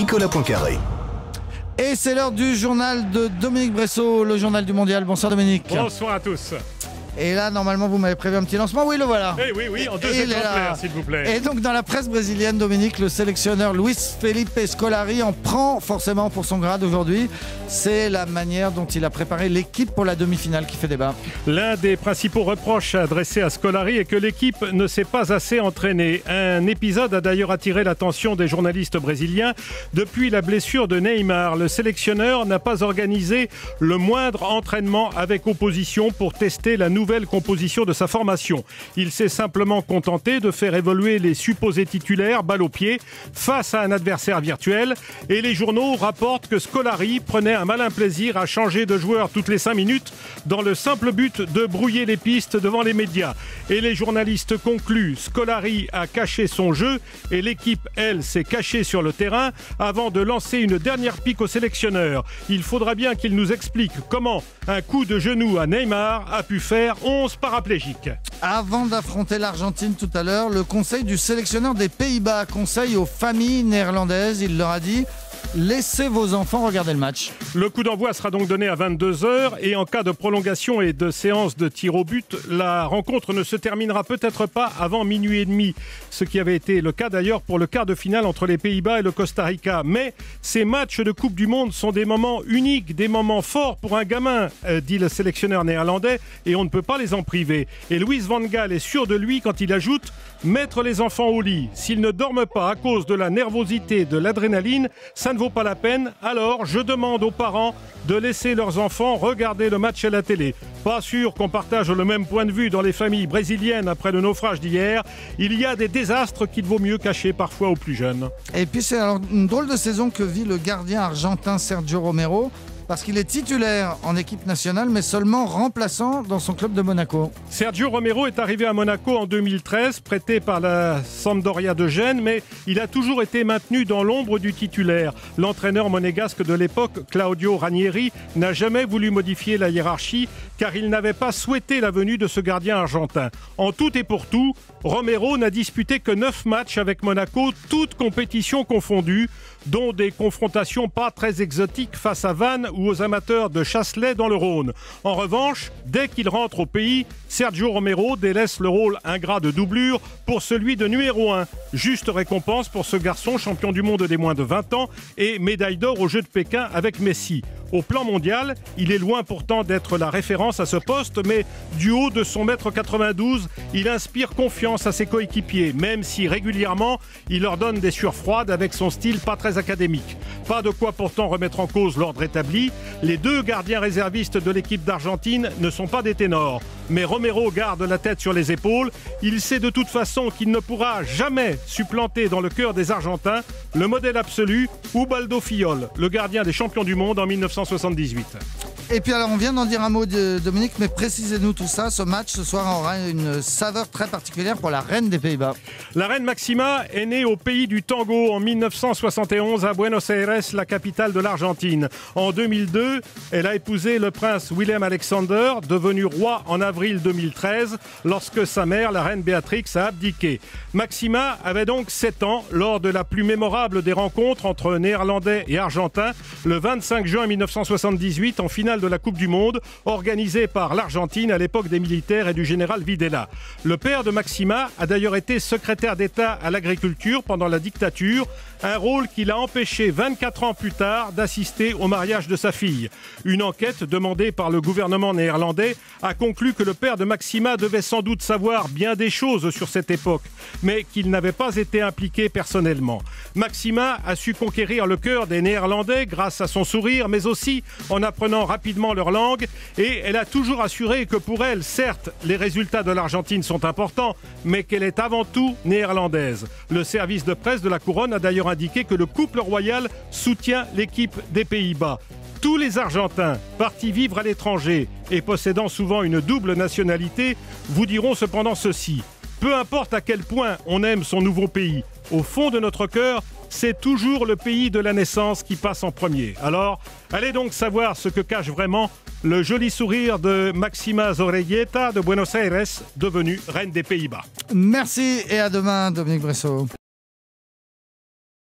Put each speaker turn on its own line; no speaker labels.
Nicolas Poincaré.
Et c'est l'heure du journal de Dominique Bressot, le journal du mondial. Bonsoir Dominique.
Bonsoir à tous.
Et là, normalement, vous m'avez prévu un petit lancement. Oui, le voilà.
Oui, en deux exemplaires, s'il vous plaît.
Et donc, dans la presse brésilienne, Dominique, le sélectionneur Luis Felipe Scolari en prend forcément pour son grade aujourd'hui. C'est la manière dont il a préparé l'équipe pour la demi-finale qui fait débat.
L'un des principaux reproches adressés à Scolari est que l'équipe ne s'est pas assez entraînée. Un épisode a d'ailleurs attiré l'attention des journalistes brésiliens. Depuis la blessure de Neymar, le sélectionneur n'a pas organisé le moindre entraînement avec opposition pour tester la nouvelle composition de sa formation. Il s'est simplement contenté de faire évoluer les supposés titulaires balle au pied face à un adversaire virtuel, et les journaux rapportent que Scolari prenait un malin plaisir à changer de joueur toutes les 5 minutes dans le simple but de brouiller les pistes devant les médias. Et les journalistes concluent: Scolari a caché son jeu et l'équipe, elle, s'est cachée sur le terrain avant de lancer une dernière pique au sélectionneur. Il faudra bien qu'il nous explique comment un coup de genou à Neymar a pu faire 11 paraplégiques.
Avant d'affronter l'Argentine tout à l'heure, le conseil du sélectionneur des Pays-Bas conseille aux familles néerlandaises, il leur a dit: laissez vos enfants regarder le match.
Le coup d'envoi sera donc donné à 22h et en cas de prolongation et de séance de tir au but, la rencontre ne se terminera peut-être pas avant minuit et demi, ce qui avait été le cas d'ailleurs pour le quart de finale entre les Pays-Bas et le Costa Rica. Mais ces matchs de Coupe du Monde sont des moments uniques, des moments forts pour un gamin, dit le sélectionneur néerlandais, et on ne peut pas les en priver. Et Louis van Gaal est sûr de lui quand il ajoute: mettre les enfants au lit, s'ils ne dorment pas à cause de la nervosité, de l'adrénaline, ça ne vaut pas la peine. Alors je demande aux parents de laisser leurs enfants regarder le match à la télé. Pas sûr qu'on partage le même point de vue dans les familles brésiliennes après le naufrage d'hier. Il y a des désastres qu'il vaut mieux cacher parfois aux plus jeunes.
Et puis c'est alors une drôle de saison que vit le gardien argentin Sergio Romero, parce qu'il est titulaire en équipe nationale, mais seulement remplaçant dans son club de Monaco.
Sergio Romero est arrivé à Monaco en 2013, prêté par la Sampdoria de Gênes, mais il a toujours été maintenu dans l'ombre du titulaire. L'entraîneur monégasque de l'époque, Claudio Ranieri, n'a jamais voulu modifier la hiérarchie, car il n'avait pas souhaité la venue de ce gardien argentin. En tout et pour tout, Romero n'a disputé que 9 matchs avec Monaco, toutes compétitions confondues, dont des confrontations pas très exotiques face à Vannes ou aux amateurs de Chasselet dans le Rhône. En revanche, dès qu'il rentre au pays, Sergio Romero délaisse le rôle ingrat de doublure pour celui de numéro 1. Juste récompense pour ce garçon champion du monde des moins de 20 ans et médaille d'or aux Jeux de Pékin avec Messi. Au plan mondial, il est loin pourtant d'être la référence à ce poste, mais du haut de son 1m92, il inspire confiance à ses coéquipiers, même si régulièrement, il leur donne des sueurs froides avec son style pas très académique. Pas de quoi pourtant remettre en cause l'ordre établi. Les deux gardiens réservistes de l'équipe d'Argentine ne sont pas des ténors. Mais Romero garde la tête sur les épaules. Il sait de toute façon qu'il ne pourra jamais supplanter dans le cœur des Argentins le modèle absolu, Ubaldo Fillol, le gardien des champions du monde en 1978.
Et puis alors on vient d'en dire un mot de Dominique, mais précisez-nous tout ça. Ce match ce soir aura une saveur très particulière pour la reine des Pays-Bas.
La reine Maxima est née au pays du tango en 1971 à Buenos Aires, la capitale de l'Argentine. En 2002, elle a épousé le prince Willem Alexander, devenu roi en avril 2013, lorsque sa mère, la reine Béatrix, a abdiqué. Maxima avait donc 7 ans lors de la plus mémorable des rencontres entre Néerlandais et Argentins, le 25 juin 1978 en finale de la Coupe du Monde, organisée par l'Argentine à l'époque des militaires et du général Videla. Le père de Maxima a d'ailleurs été secrétaire d'État à l'agriculture pendant la dictature, un rôle qui l'a empêché 24 ans plus tard d'assister au mariage de sa fille. Une enquête demandée par le gouvernement néerlandais a conclu que le père de Maxima devait sans doute savoir bien des choses sur cette époque, mais qu'il n'avait pas été impliqué personnellement. Maxima a su conquérir le cœur des Néerlandais grâce à son sourire, mais aussi en apprenant rapidement leur langue, et elle a toujours assuré que pour elle, certes, les résultats de l'Argentine sont importants, mais qu'elle est avant tout néerlandaise. Le service de presse de la Couronne a d'ailleurs indiqué que le couple royal soutient l'équipe des Pays-Bas. Tous les Argentins, partis vivre à l'étranger et possédant souvent une double nationalité, vous diront cependant ceci: peu importe à quel point on aime son nouveau pays, au fond de notre cœur, c'est toujours le pays de la naissance qui passe en premier. Alors, allez donc savoir ce que cache vraiment le joli sourire de Maxima Zorreguieta de Buenos Aires, devenue reine des Pays-Bas.
Merci et à demain, Dominique Bressot.